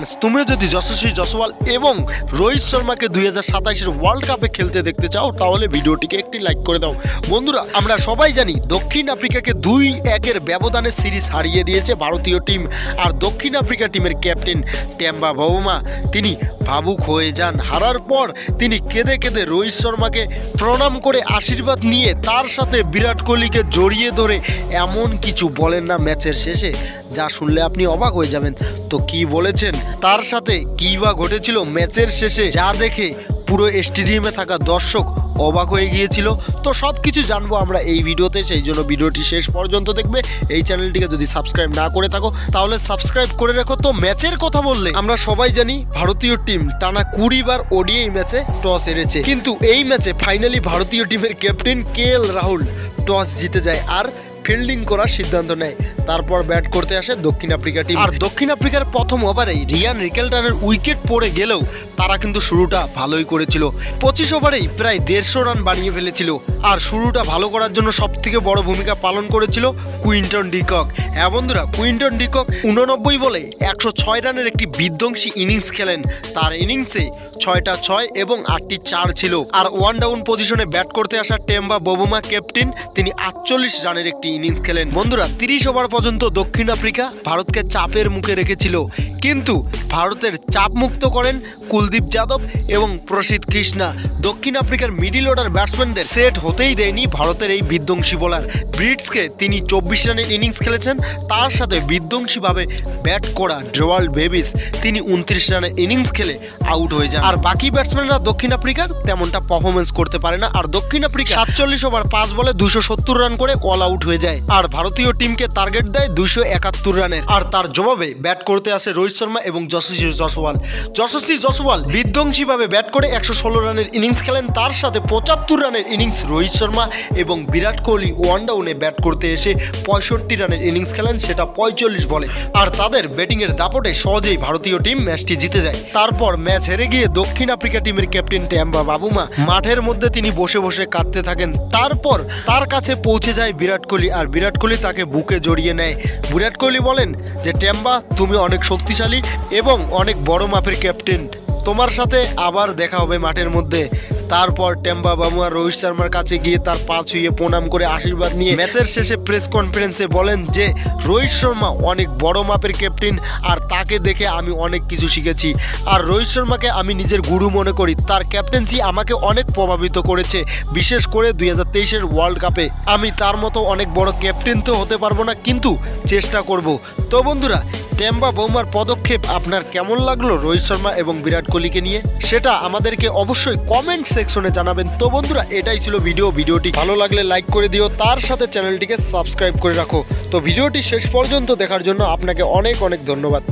Friends, তুমিও যদি যশস্বী জয়সওয়াল এবং রোহিত শর্মাকে 2027-এর ওয়ার্ল্ড কাপে খেলতে দেখতে চাও তাহলে ভিডিওটিকে একটি লাইক করে দাও। বন্ধুরা, আমরা সবাই জানি দক্ষিণ আফ্রিকাকে 2-1-এর ব্যবধানে সিরিজ হারিয়ে দিয়েছে ভারতীয় টিম। আর দক্ষিণ আফ্রিকা টিমের ক্যাপ্টেন টেম্বা বাবুমা তিনি ভাবুক হয়ে যান। হারার পর তিনি কেঁদে কেঁদে রোহিত শর্মাকে প্রণাম করে আশীর্বাদ নিয়ে তার সাথে বিরাট কোহলিকে জড়িয়ে ধরে এমন কিছু বলেন না ম্যাচের শেষে, যা শুনলে আপনি অবাক হয়ে যাবেন। তো কি বলেছেন, তার সাথে কী বা ঘটেছিল ম্যাচের শেষে, যা দেখে পুরো স্টেডিয়ামে থাকা দর্শক অবাক হয়ে গিয়েছিল। তো সব কিছু জানবো আমরা এই ভিডিওতে, সেই জন্য ভিডিওটি শেষ পর্যন্ত দেখবে। এই চ্যানেলটিকে যদি সাবস্ক্রাইব না করে থাকো তাহলে সাবস্ক্রাইব করে রাখো। তো ম্যাচের কথা বললে আমরা সবাই জানি ভারতীয় টিম টানা 20 বার ওডিআই ম্যাচে টস হেরেছে, কিন্তু এই ম্যাচে ফাইনালি ভারতীয় টিমের ক্যাপ্টেন KL রাহুল টস জিতে যায় আর ফিল্ডিং করার সিদ্ধান্ত নেয়। তারপর ব্যাট করতে আসে দক্ষিণ আফ্রিকা টিম। আর দক্ষিণ আফ্রিকার প্রথম ওভারেই রিয়ান রিকেলটনের উইকেট পড়ে গেলেও তারা কিন্তু শুরুটা ভালোই করেছিল। 25 ওভারেই প্রায় 150 রান বানিয়ে ফেলেছিল। আর শুরুটা ভালো করার জন্য সবথেকে বড় ভূমিকা পালন করেছিল কুইন্টন ডিকক। হ্যাঁ বন্ধুরা, কুইন্টন ডিকক 89 বলে 106 রানের একটি বিধ্বংসী ইনিংস খেলেন। তার ইনিংসে 6টা 6 এবং 8টি 4 ছিল। আর ওয়ান ডাউন পজিশনে ব্যাট করতে আসা টেম্বা বাবুমা ক্যাপ্টেন তিনি 48 রানের একটি ইনিংস খেলেন। বন্ধুরা, 30 ওভার পর্যন্ত দক্ষিণ আফ্রিকা ভারতকে চাপের মুখে রেখেছিল, কিন্তু ভারতের চাপ মুক্ত করেন কুলদীপ যাদব এবং প্রসিদ্ধ কৃষ্ণা। দক্ষিণ আফ্রিকার মিডিল অর্ডার ব্যাটসম্যানদের সেট হতেই দেয়নি ভারতের এই বিধ্বংসী বোলার। ব্রিটসকে তিনি 24 রানের ইনিংস খেলেছেন। তার সাথে বিধ্বংসীভাবে ব্যাট করা ডেওয়াল্ড ডেভিস তিনি 29 রানের ইনিংস খেলে আউট হয়ে যান। আর বাকি ব্যাটসম্যানরা দক্ষিণ আফ্রিকার তেমনটা পারফরমেন্স করতে পারে না। আর দক্ষিণ আফ্রিকা 47 ওভার 5 বলে 270 রান করে অল আউট হয়ে যায়। আর ভারতীয় টিমকে টার্গেট দেয় 271 রানের। আর তার জবাবে ব্যাট করতে আসে রোহিত শর্মা এবং যশস্বী জয়সওয়াল। যশস্বী জয়সওয়াল বিধ্বংসীভাবে ব্যাট করে 116 রানের ইনিংস খেলেন। তার সাথে 75 রানের ইনিংস রোহিত শর্মা এবং বিরাট কোহলি ওয়ান ডাউনে ব্যাট করতে এসে 65 রানের ইনিংস খেলেন, সেটা 45 বলে। আর তাদের ব্যাটিংয়ের দাপটে সহজেই ভারতীয় টিম ম্যাচটি জিতে যায়। তারপর ম্যাচ হেরে গিয়ে দক্ষিণ আফ্রিকা টিমের ক্যাপ্টেন টেম্বা বাবুমা মাঠের মধ্যে তিনি বসে বসে কাঁদতে থাকেন। তারপর তার কাছে পৌঁছে যায় বিরাট কোহলি, আর বিরাট কোহলি তাকে বুকে জড়িয়ে নেয়। বিরাট কোহলি বলেন যে টেম্বা, তুমি অনেক শক্তিশালী এবং অনেক বড় মাপের ক্যাপ্টেন, তোমার সাথে আবার দেখা হবে মাঠের মধ্যে। তারপর টেম্বা বাবুমা রোহিত শর্মার কাছে গিয়ে তার পা ছুঁয়ে প্রণাম করে আশীর্বাদ নিয়ে ম্যাচের শেষে প্রেস কনফারেন্সে বলেন যে রোহিত শর্মা অনেক বড় মাপের ক্যাপ্টেন আর তাকে দেখে আমি অনেক কিছু শিখেছি। আর রোহিত শর্মাকে আমি নিজের গুরু মনে করি, তার ক্যাপ্টেন্সি আমাকে অনেক প্রভাবিত করেছে, বিশেষ করে 2023-এর ওয়ার্ল্ড কাপে। আমি তার মতো অনেক বড় ক্যাপ্টেন তো হতে পারবো না, কিন্তু চেষ্টা করব। তো বন্ধুরা, টেম্বা বাবুমার পদক্ষেপ আপনার কেমন লাগলো রোহিত শর্মা এবং বিরাট কোহলিকে নিয়ে, সেটা আমাদেরকে অবশ্যই কমেন্ট সেকশনে জানাবেন। তো বন্ধুরা, এটাই ছিল ভিডিওটি ভালো লাগলে লাইক করে দিও, তার সাথে চ্যানেলটিকে সাবস্ক্রাইব করে রাখো। তো ভিডিওটি শেষ পর্যন্ত দেখার জন্য আপনাকে অনেক অনেক ধন্যবাদ।